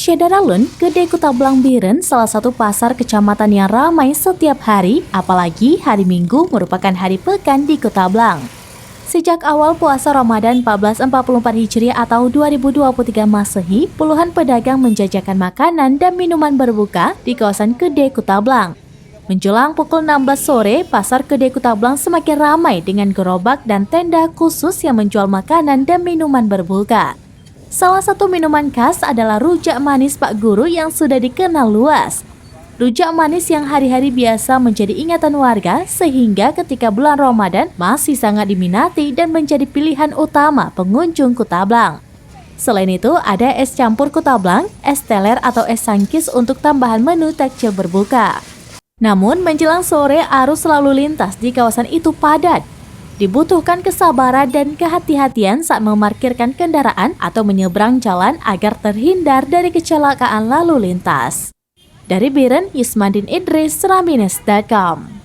Syedaralun, Gede Kutablang Biren salah satu pasar kecamatan yang ramai setiap hari, apalagi hari Minggu merupakan hari pekan di Kutablang. Sejak awal puasa Ramadan 1444 Hijriah atau 2023 Masehi, puluhan pedagang menjajakan makanan dan minuman berbuka di kawasan Gede Kutablang. Menjelang pukul 16 sore, pasar Gede Kutablang semakin ramai dengan gerobak dan tenda khusus yang menjual makanan dan minuman berbuka. Salah satu minuman khas adalah rujak manis Pak Guru yang sudah dikenal luas. Rujak manis yang hari-hari biasa menjadi ingatan warga sehingga ketika bulan Ramadan masih sangat diminati dan menjadi pilihan utama pengunjung Kutablang. Selain itu, ada es campur Kutablang, es teler atau es sangkis untuk tambahan menu takjil berbuka. Namun, menjelang sore arus lalu lintas di kawasan itu padat. Dibutuhkan kesabaran dan kehati-hatian saat memarkirkan kendaraan atau menyeberang jalan agar terhindar dari kecelakaan lalu lintas. Dari Biren, Yusmandin Idris, Ramines.com.